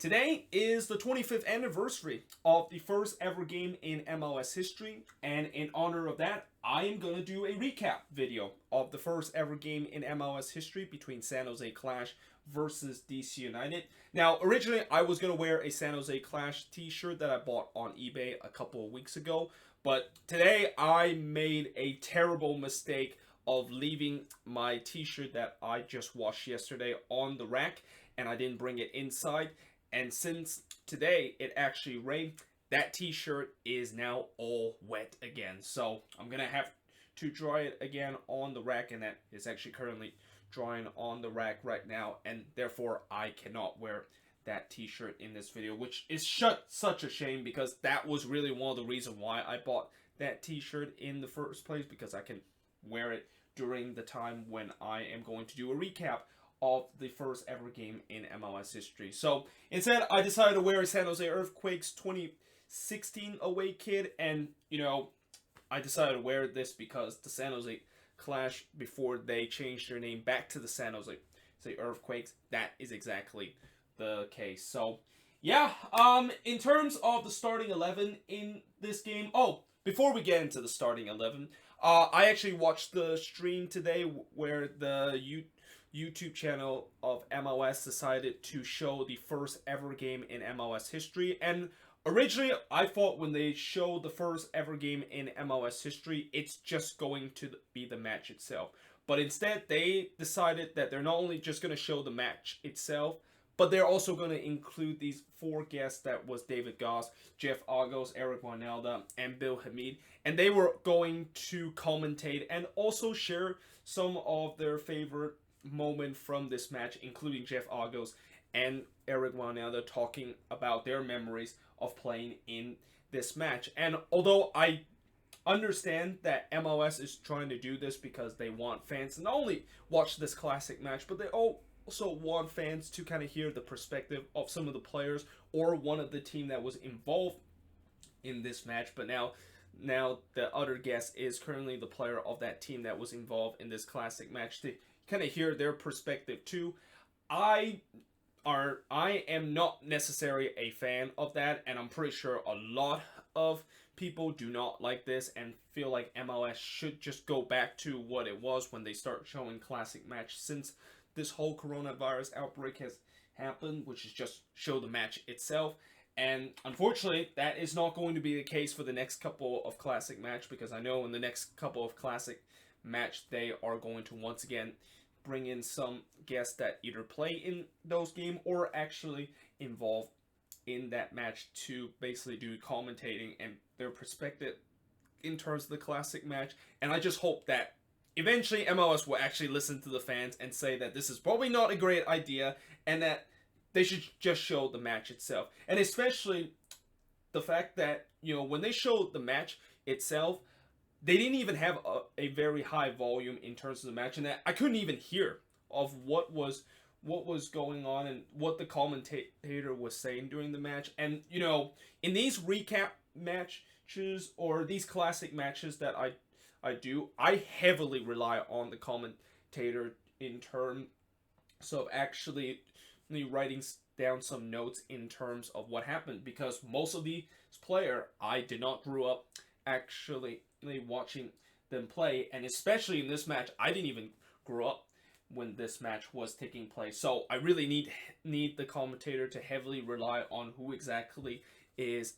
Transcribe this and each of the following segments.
Today is the 25th anniversary of the first ever game in MLS history, and in honor of that, I am going to do a recap video of the first ever game in MLS history between San Jose Clash versus DC United. Now, originally, I was going to wear a San Jose Clash t-shirt that I bought on eBay a couple of weeks ago, but today I made a terrible mistake of leaving my t-shirt that I just washed yesterday on the rack, and I didn't bring it inside. And since today it actually rained, that t-shirt is now all wet again. So I'm going to have to dry it again on the rack, and that is actually currently drying on the rack right now. And therefore I cannot wear that t-shirt in this video, which is such a shame, because that was really one of the reasons why I bought that t-shirt in the first place, because I can wear it during the time when I am going to do a recap of the first ever game in MLS history. So instead, I decided to wear a San Jose Earthquakes 2016 away kit, and I decided to wear this because the San Jose Clash, before they changed their name back to the San Jose Earthquakes, that is exactly the case. So yeah, in terms of the starting 11 in this game, before we get into the starting 11, I actually watched the stream today where the YouTube channel of MLS decided to show the first ever game in MLS history. And originally, I thought when they showed the first ever game in MLS history, it's just going to be the match itself. But instead, they decided that they're not only just going to show the match itself, but they're also going to include these four guests. That was David Goss, Jeff Agos, Eric Wynalda, and Bill Hamid. And they were going to commentate and also share some of their favorite moment from this match, including Jeff Agos and Eric Wynalda talking about their memories of playing in this match. And although I understand that MLS is trying to do this because they want fans to not only watch this classic match, but they also want fans to kind of hear the perspective of some of the players or one of the team that was involved in this match. But now the other guest is currently the player of that team that was involved in this classic match, to kind of hear their perspective too. I am not necessarily a fan of that, and I'm pretty sure a lot of people do not like this and feel like MLS should just go back to what it was when they start showing classic match, since this whole coronavirus outbreak has happened, which is just show the match itself. And unfortunately, that is not going to be the case for the next couple of classic match, because I know in the next couple of classic match they are going to once again bring in some guests that either play in those games or actually involved in that match to basically do commentating and their perspective in terms of the classic match. And I just hope that eventually MLS will actually listen to the fans and say that this is probably not a great idea, and that they should just show the match itself. And especially the fact that, when they showed the match itself, they didn't even have a very high volume in terms of the match, and that I couldn't even hear of what was going on and what the commentator was saying during the match. And in these recap matches or these classic matches that I do, I heavily rely on the commentator in terms of actually writing down some notes in terms of what happened, because most of these players I did not grow up actually watching them play, and especially in this match, I didn't even grow up when this match was taking place. So I really need the commentator to heavily rely on who exactly is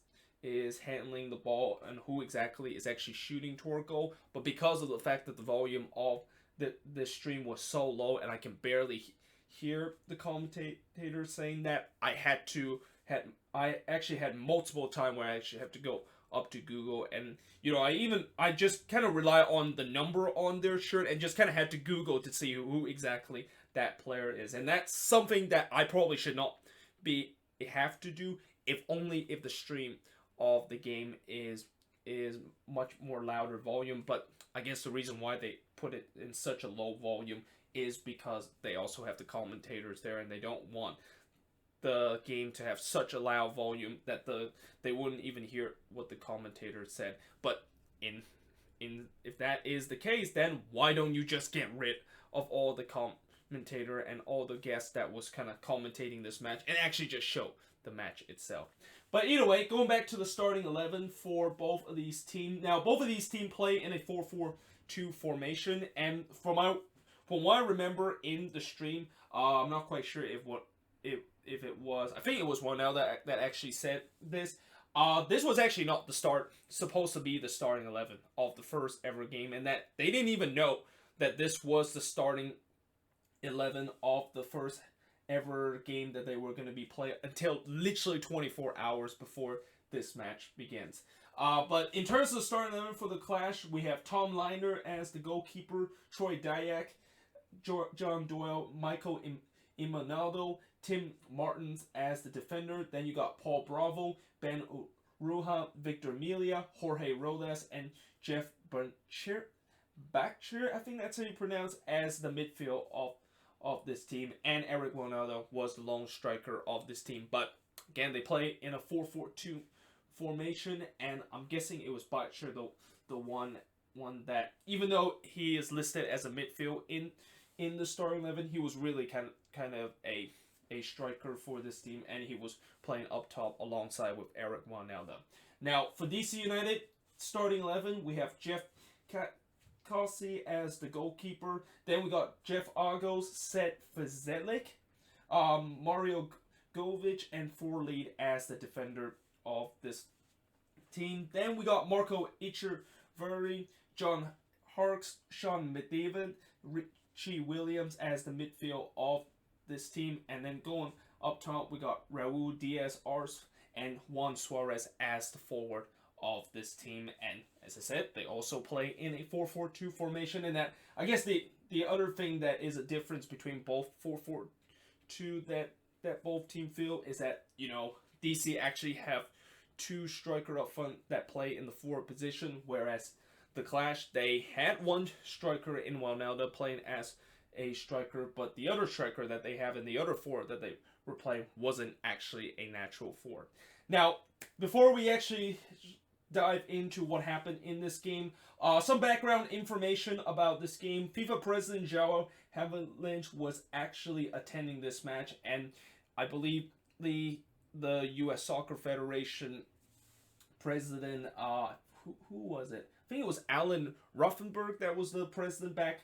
handling the ball and who exactly is actually shooting toward goal. But because of the fact that the volume of the stream was so low and I can barely hear the commentator saying that, I actually had multiple times where I actually have to go up to Google, and I just kind of rely on the number on their shirt and just kind of had to Google to see who exactly that player is. And that's something that I probably should not have to do, if the stream of the game is much more louder volume. But I guess the reason why they put it in such a low volume is because they also have the commentators there, and they don't want the game to have such a loud volume that they wouldn't even hear what the commentator said. But if that is the case, then why don't you just get rid of all the commentator and all the guests that was kind of commentating this match and actually just show the match itself. But either way, going back to the starting 11 for both of these teams. Now, both of these teams play in a 4-4-2 formation, and from what I remember in the stream, I'm not quite sure if it was. I think it was one now that actually said this. This was actually not supposed to be the starting 11 of the first ever game, and that they didn't even know that this was the starting 11 of the first ever game that they were going to be playing until literally 24 hours before this match begins. But in terms of the starting 11 for the Clash, we have Tom Liner as the goalkeeper, Troy Dyack, John Doyle, Michael Imanaldo, Tim Martins as the defender. Then you got Paul Bravo, Ben Ruha, Victor Melia, Jorge Rodas, and Jeff Backcher, I think that's how you pronounce, as the midfield of this team. And Eric Ronaldo was the lone striker of this team. But again, they play in a 4-4-2 formation, and I'm guessing it was Backcher the one that, even though he is listed as a midfield in the starting 11, he was really kind of a striker for this team, and he was playing up top alongside with Eric Ronaldo. Now, for DC United, starting 11, we have Jeff Kelsey as the goalkeeper. Then we got Jeff Argos, Seth Fazelic, Mario Govic, and Forlead as the defender of this team. Then we got Marco Ichirveri, John Harks, Sean McDavid, Richie Williams as the midfield of this team. And then going up top, we got Raul Diaz-Ars and Juan Suarez as the forward of this team. And as I said, they also play in a 4-4-2 formation. And that, I guess the other thing that is a difference between both 4-4-2 that both team feel is that, you know, DC actually have two striker up front that play in the forward position, whereas the Clash, they had one striker in Ronaldo playing as a striker, but the other striker that they have in the other forward that they were playing wasn't actually a natural forward. Now, before we actually dive into what happened in this game, some background information about this game. FIFA President João Havelange was actually attending this match, and I believe the U.S. Soccer Federation president, who was it? I think it was Alan Ruffenberg that was the president back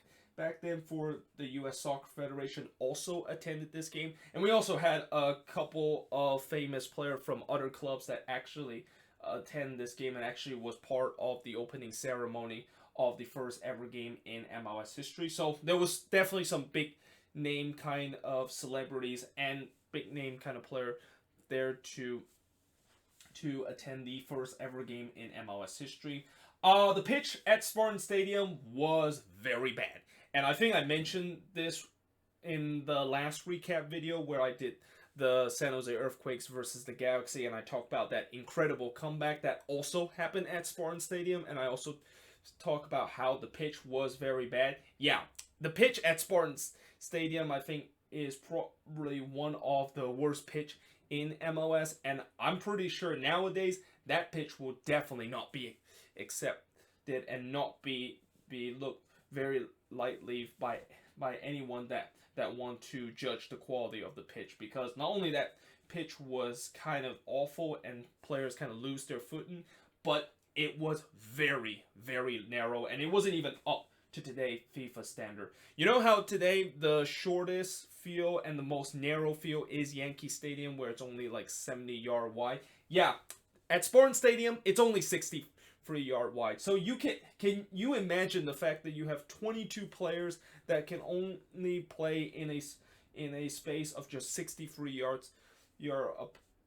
then for the U.S. Soccer Federation, also attended this game. And we also had a couple of famous players from other clubs that actually attend this game and actually was part of the opening ceremony of the first ever game in MLS history. So there was definitely some big name kind of celebrities and big name kind of player there to attend the first ever game in MLS history. The pitch at Spartan Stadium was very bad. And I think I mentioned this in the last recap video where I did the San Jose Earthquakes versus the Galaxy, and I talked about that incredible comeback that also happened at Spartan Stadium, and I also talk about how the pitch was very bad. Yeah, the pitch at Spartan Stadium, I think, is probably one of the worst pitch in MLS, and I'm pretty sure nowadays that pitch will definitely not be accepted and not be looked very lightly by anyone that want to judge the quality of the pitch, because not only that pitch was kind of awful and players kind of lose their footing, but it was very, very narrow, and it wasn't even up to today FIFA standard. You know how today the shortest field and the most narrow field is Yankee Stadium, where it's only like 70-yard wide? Yeah, at Spartan Stadium, it's only 63-yard wide. So you can you imagine the fact that you have 22 players that can only play in a space of just 63 yards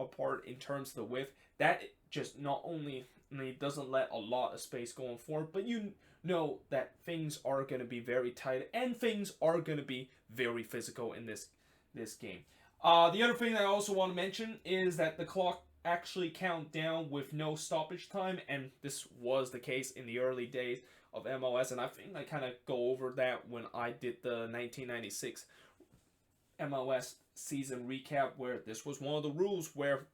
apart in terms of the width? That just not only doesn't let a lot of space going forward, but you know that things are going to be very tight and things are going to be very physical in this game. The other thing that I also want to mention is that the clock actually count down with no stoppage time, and this was the case in the early days of MLS, and I think I kind of go over that when I did the 1996 MLS season recap, where this was one of the rules where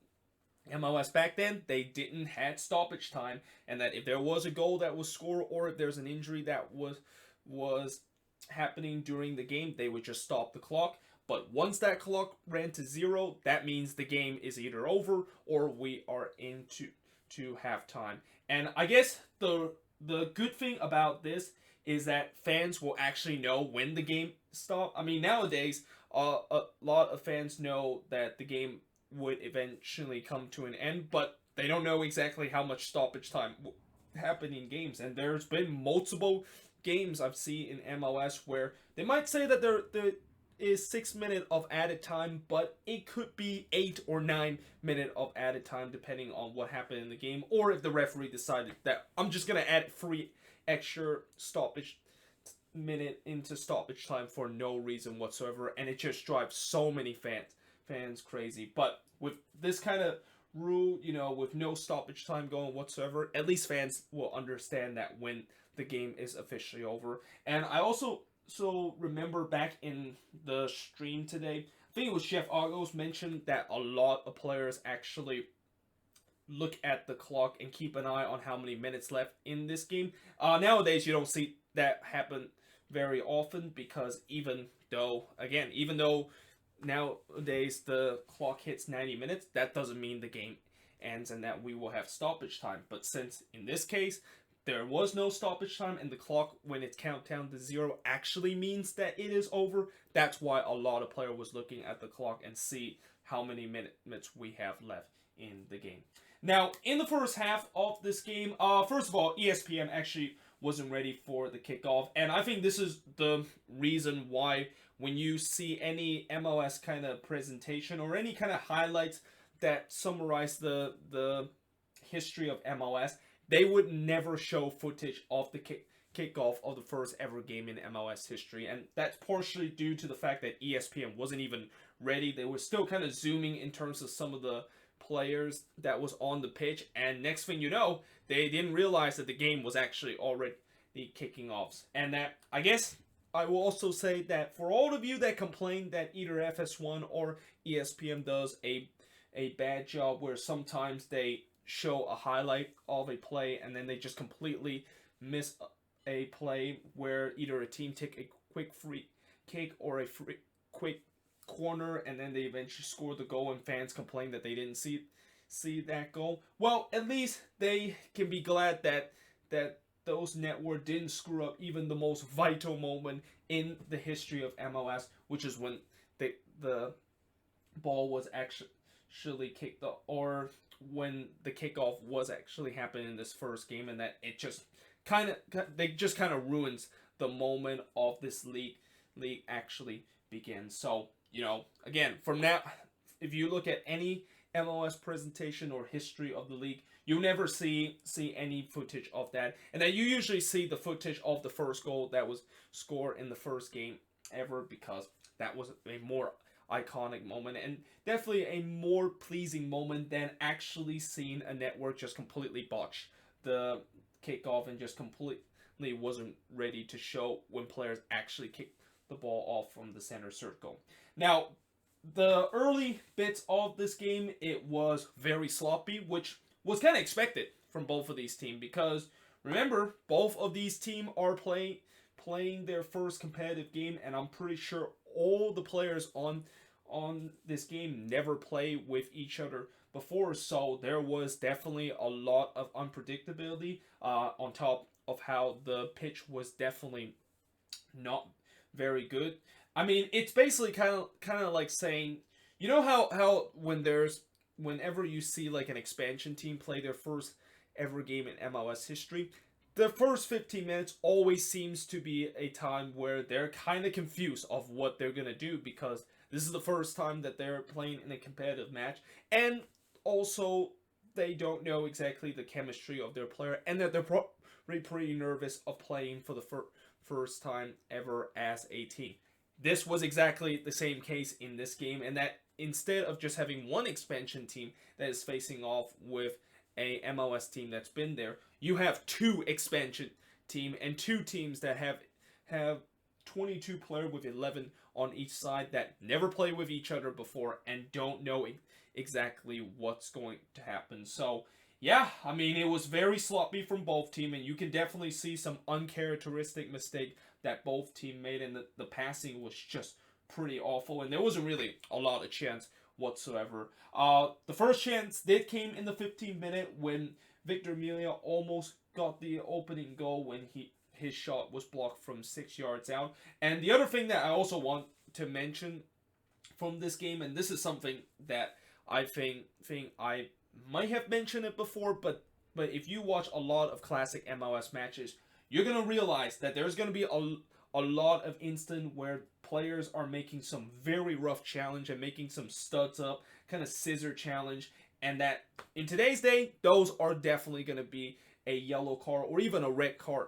MLS back then, they didn't had stoppage time, and that if there was a goal that was scored or if there's an injury that was happening during the game, they would just stop the clock. But once that clock ran to 0, that means the game is either over or we are into halftime. And I guess the good thing about this is that fans will actually know when the game stopped. I mean, nowadays, a lot of fans know that the game would eventually come to an end, but they don't know exactly how much stoppage time happen in games. And there's been multiple games I've seen in MLS where they might say that there is 6 minutes of added time, but it could be 8 or 9 minutes of added time depending on what happened in the game, or if the referee decided that I'm just gonna add 3 extra stoppage minute into stoppage time for no reason whatsoever, and it just drives so many fans crazy. But with this kind of rule, with no stoppage time going whatsoever, at least fans will understand that when the game is officially over. And I also remember back in the stream today, I think it was Chef Agos mentioned that a lot of players actually look at the clock and keep an eye on how many minutes left in this game. Nowadays, you don't see that happen very often because even though nowadays the clock hits 90 minutes, that doesn't mean the game ends and that we will have stoppage time. But since in this case, there was no stoppage time and the clock, when it's countdown to 0, actually means that it is over, that's why a lot of players was looking at the clock and see how many minutes we have left in the game. Now, in the first half of this game, first of all, ESPN actually wasn't ready for the kickoff, and I think this is the reason why when you see any MLS kind of presentation or any kind of highlights that summarize the history of MLS, they would never show footage of the kickoff of the first ever game in MLS history, and that's partially due to the fact that ESPN wasn't even ready. They were still kind of zooming in terms of some of the players that was on the pitch, and next thing you know, they didn't realize that the game was actually already kicking off. And that, I guess, I will also say that for all of you that complain that either FS1 or ESPN does a bad job where sometimes they show a highlight of a play and then they just completely miss a play where either a team take a quick free kick or a quick corner and then they eventually score the goal and fans complain that they didn't see that goal. Well, at least they can be glad that those networks didn't screw up even the most vital moment in the history of MLS, which is when the ball was actually kicked off, or when the kickoff was actually happening in this first game, and that it just kind of ruins the moment of this league actually begins. So, again, from now, if you look at any MLS presentation or history of the league, you never see any footage of that, and then you usually see the footage of the first goal that was scored in the first game ever, because that was a more iconic moment and definitely a more pleasing moment than actually seeing a network just completely botch the kickoff and just completely wasn't ready to show when players actually kick the ball off from the center circle. Now, the early bits of this game, it was very sloppy, which was kind of expected from both of these teams, because remember, both of these teams are playing their first competitive game, and I'm pretty sure all the players on this game never played with each other before, so there was definitely a lot of unpredictability on top of how the pitch was definitely not very good. I mean, it's basically kind of like saying, how whenever you see like an expansion team play their first ever game in MLS history, the first 15 minutes always seems to be a time where they're kind of confused of what they're going to do, because this is the first time that they're playing in a competitive match, and also they don't know exactly the chemistry of their player, and that they're probably pretty nervous of playing for the first time ever as a team. This was exactly the same case in this game, and that instead of just having one expansion team that is facing off with a MLS team that's been there, you have two expansion team and two teams that have 22 players with 11 on each side that never played with each other before and don't know exactly what's going to happen. So, yeah, I mean, it was very sloppy from both teams, and you can definitely see some uncharacteristic mistake that both team made, and the passing was just pretty awful, and there wasn't really a lot of chance whatsoever. The first chance did came in the 15th minute when Victor Amelia almost got the opening goal when his shot was blocked from 6 yards out. And the other thing that I also want to mention from this game, and this is something that I think I might have mentioned it before, but if you watch a lot of classic MLS matches, you're gonna realize that there's gonna be a lot of instant where players are making some very rough challenge and making some studs up, kind of scissor challenge, and that in today's day, those are definitely gonna be a yellow card or even a red card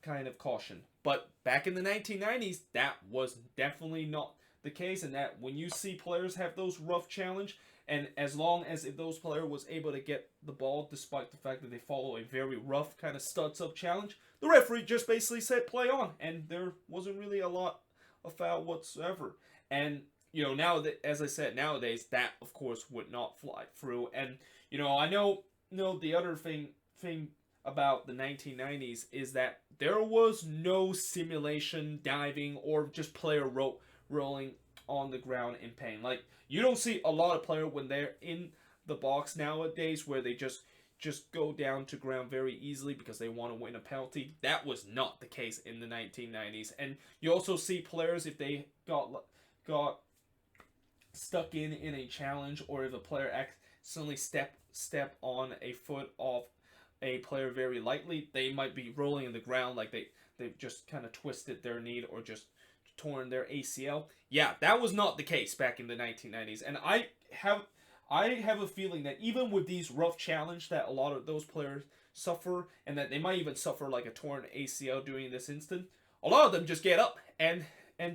kind of caution. But back in the 1990s, that was definitely not the case, and that when you see players have those rough challenge, and as long as if those player was able to get the ball, despite the fact that they follow a very rough kind of studs up challenge, the referee just basically said play on, and there wasn't really a lot of foul whatsoever. And now that, as I said, nowadays that of course would not fly through. And I know the other thing about the 1990s is that there was no simulation diving or just player rolling on the ground in pain. Like, you don't see a lot of player when they're in the box nowadays where they just go down to ground very easily because they want to win a penalty. That was not the case in the 1990s. And you also see players, if they got stuck in a challenge, or if a player accidentally step on a foot of a player very lightly, they might be rolling in the ground like they've just kind of twisted their knee or just torn their ACL. Yeah, that was not the case back in the 1990s. And I have a feeling that even with these rough challenge that a lot of those players suffer, and that they might even suffer like a torn ACL during this instant, a lot of them just get up and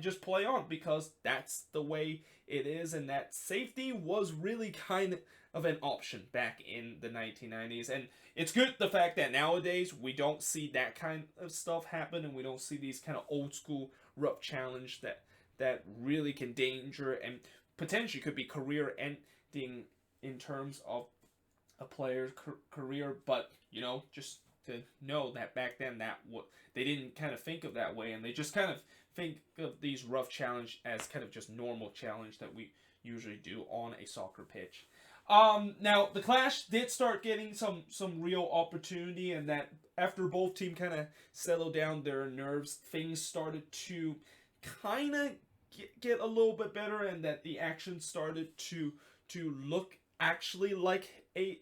just play on because that's the way it is, and that safety was really kind of an option back in the 1990s. And it's good the fact that nowadays we don't see that kind of stuff happen, and we don't see these kind of old school rough challenge that really can danger and potentially could be career ending in terms of a player's career. But just to know that back then that they didn't kind of think of that way, and they just kind of think of these rough challenge as kind of just normal challenge that we usually do on a soccer pitch. Now the Clash did start getting some real opportunity, and that after both teams kind of settled down their nerves, things started to kind of get a little bit better, and that the action started to look actually like a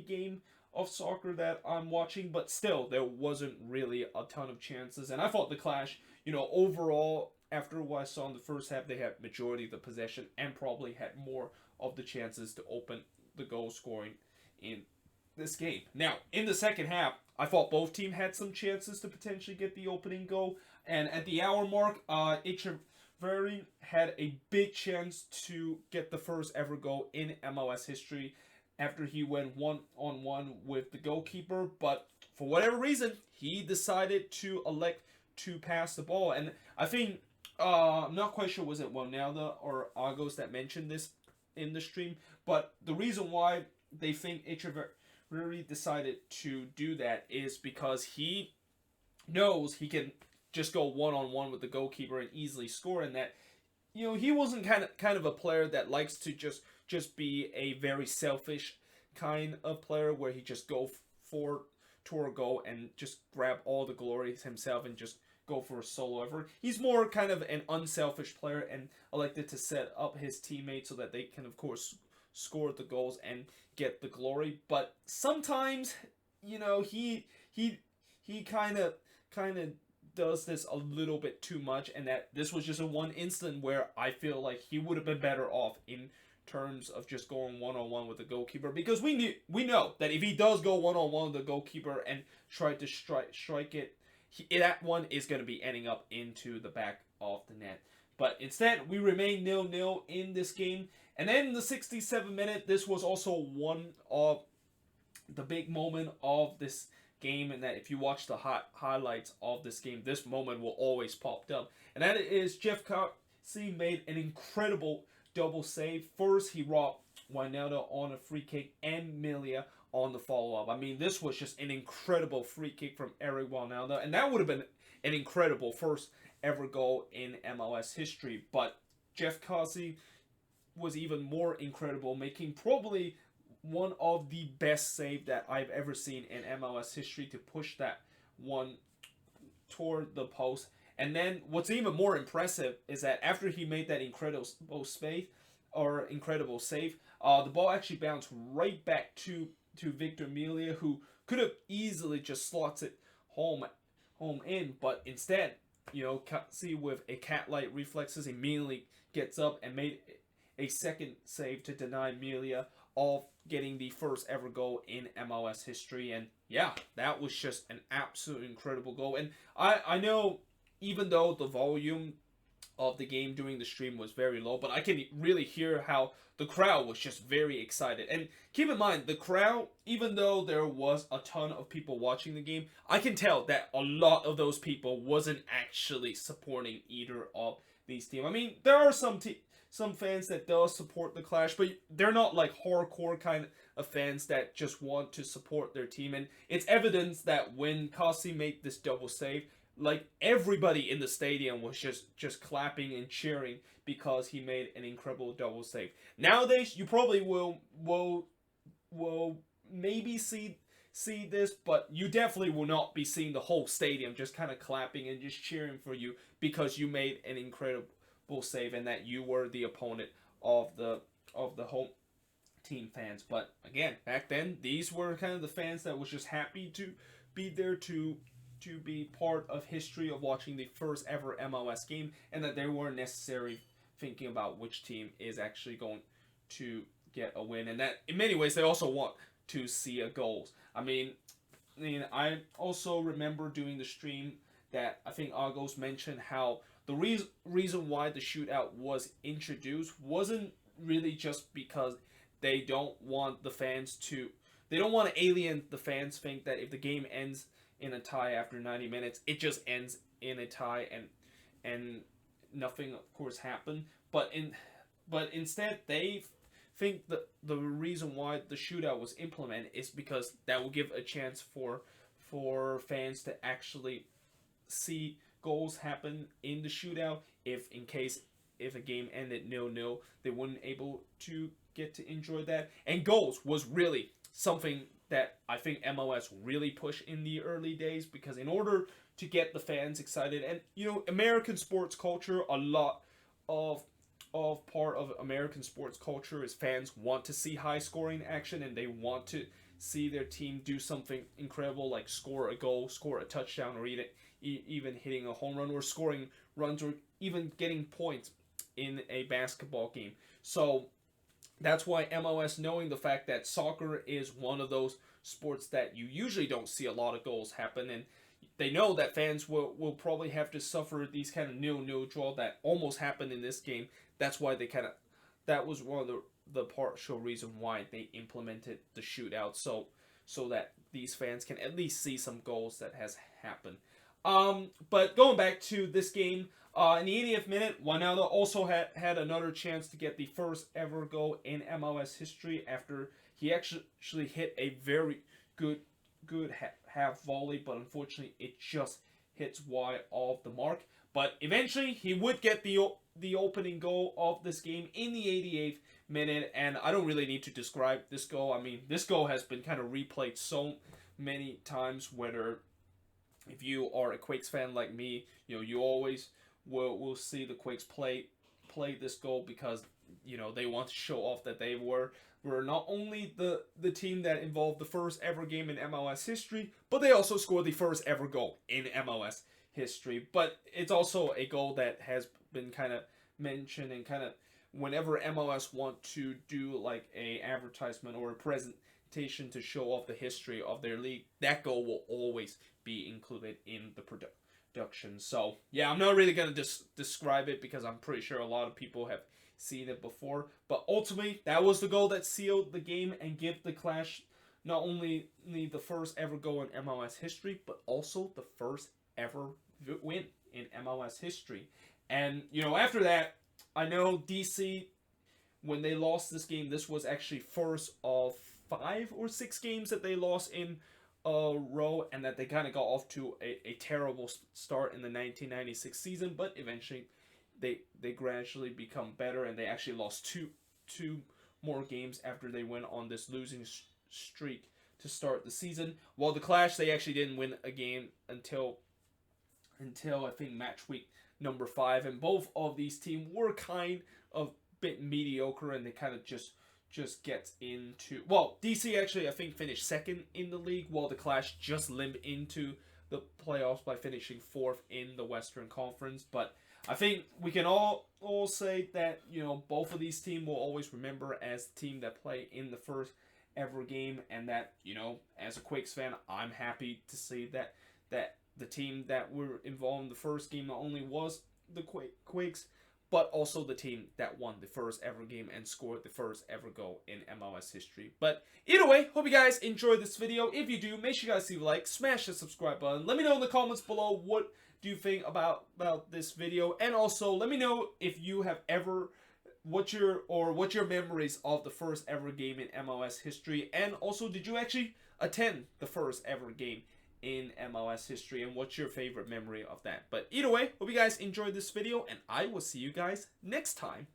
game of soccer that I'm watching. But still, there wasn't really a ton of chances, and I thought the Clash, overall, after what I saw in the first half, they had majority of the possession and probably had more of the chances to open the goal scoring in this game. Now, in the second half, I thought both teams had some chances to potentially get the opening goal, and at the hour mark, Echeverry had a big chance to get the first ever goal in MLS history after he went one-on-one with the goalkeeper, but for whatever reason, he decided to elect to pass the ball. And I think, I'm not quite sure, was it Ronaldo or Agos that mentioned this in the stream, but the reason why they think Echeverry decided to do that is because he knows he can just go one-on-one with the goalkeeper and easily score, and that he wasn't kind of a player that likes to just be a very selfish kind of player where he just go for a goal and just grab all the glory himself and just go for a solo effort. He's more kind of an unselfish player and elected to set up his teammates so that they can, of course, score the goals and get the glory. But sometimes, he kind of does this a little bit too much, and that this was just a one instant where I feel like he would have been better off in terms of just going one-on-one with the goalkeeper, because we know that if he does go one-on-one with the goalkeeper and try to strike it, that one is going to be ending up into the back of the net. But instead, we remain 0-0 in this game. And then in the 67th minute, this was also one of the big moment of this game, and that if you watch the highlights of this game, this moment will always pop up. And that is Jeff Coxey made an incredible double save. First, he robbed Wijnaldum on a free kick, and Melia on the follow-up. I mean, this was just an incredible free kick from Eric Wijnaldum, and that would have been an incredible first ever goal in MLS history. But Jeff Cossey was even more incredible, making probably one of the best save that I've ever seen in MLS history to push that one toward the post. And then what's even more impressive is that after he made that incredible save, the ball actually bounced right back to Victor Melia, who could have easily just slots it home in, but instead, see with a cat-like reflexes, immediately gets up and made a second save to deny Melia of getting the first ever goal in MLS history. And yeah, that was just an absolute incredible goal. And I know, even though the volume of the game during the stream was very low, but I can really hear how the crowd was just very excited. And keep in mind, the crowd, even though there was a ton of people watching the game, I can tell that a lot of those people wasn't actually supporting either of these teams. I mean, there are some fans that does support the Clash, but they're not like hardcore kind of fans that just want to support their team. And it's evidence that when Cossey made this double save, like everybody in the stadium was just clapping and cheering because he made an incredible double save. Nowadays, you probably will maybe see this, but you definitely will not be seeing the whole stadium just kind of clapping and just cheering for you because you made an incredible save and that you were the opponent of the home team fans. But again, back then, these were kind of the fans that was just happy to be there to be part of history of watching the first ever MLS game, and that they weren't necessarily thinking about which team is actually going to get a win, and that in many ways they also want to see a goals. I mean, I also remember during the stream that I think Agos mentioned how the reason why the shootout was introduced wasn't really just because they don't want to alienate the fans, think that if the game ends in a tie after 90 minutes, it just ends in a tie and nothing of course happened. But instead they think that the reason why the shootout was implemented is because that will give a chance for fans to actually see goals happen in the shootout. If a game ended 0-0, they wouldn't able to get to enjoy that. And goals was really something that I think MLS really pushed in the early days, because in order to get the fans excited, and American sports culture, a lot of part of American sports culture is fans want to see high scoring action, and they want to see their team do something incredible, like score a goal, score a touchdown, or even hitting a home run, or scoring runs, or even getting points in a basketball game. So that's why MLS, knowing the fact that soccer is one of those sports that you usually don't see a lot of goals happen, and they know that fans will probably have to suffer these kind of 0-0 draw that almost happened in this game. That's why that was one of the partial reason why they implemented the shootout, so that these fans can at least see some goals that has happened. But going back to this game, in the 80th minute, Wijnaldum also had another chance to get the first ever goal in MLS history after he actually hit a very good half volley, but unfortunately it just hits wide of the mark. But eventually he would get the opening goal of this game in the 88th minute, and I don't really need to describe this goal. I mean, this goal has been kind of replayed so many times, whether if you are a Quakes fan like me, you always will see the Quakes play this goal because they want to show off that they were not only the team that involved the first ever game in MLS history, but they also scored the first ever goal in MLS history. But it's also a goal that has been kind of mentioned, and kind of whenever MLS want to do like a advertisement or a presentation to show off the history of their league, that goal will always be included in the production. So yeah, I'm not really going to describe it because I'm pretty sure a lot of people have seen it before. But ultimately, that was the goal that sealed the game and give the Clash not only the first ever goal in MLS history, but also the first ever win in MLS history. And after that, I know DC when they lost this game, this was actually first of 5 or 6 games that they lost in a row, and that they kind of got off to a terrible start in the 1996 season, but eventually they gradually become better, and they actually lost two more games after they went on this losing streak to start the season. While the Clash, they actually didn't win a game until I think match week number 5, and both of these teams were kind of bit mediocre, and they kind of just gets into, well, DC actually I think finished second in the league, while the Clash just limped into the playoffs by finishing 4th in the Western Conference. But I think we can all say that, you know, both of these teams will always remember as the team that played in the first ever game, and that, you know, as a Quakes fan, I'm happy to see that the team that were involved in the first game not only was the Quakes, but also the team that won the first ever game and scored the first ever goal in MLS history. But either way, hope you guys enjoyed this video. If you do, make sure you guys leave a like, smash the subscribe button. Let me know in the comments below what do you think about this video, and also let me know if you have ever what your memories of the first ever game in MLS history, and also did you actually attend the first ever game in MLS history, and what's your favorite memory of that? But either way, hope you guys enjoyed this video, and I will see you guys next time.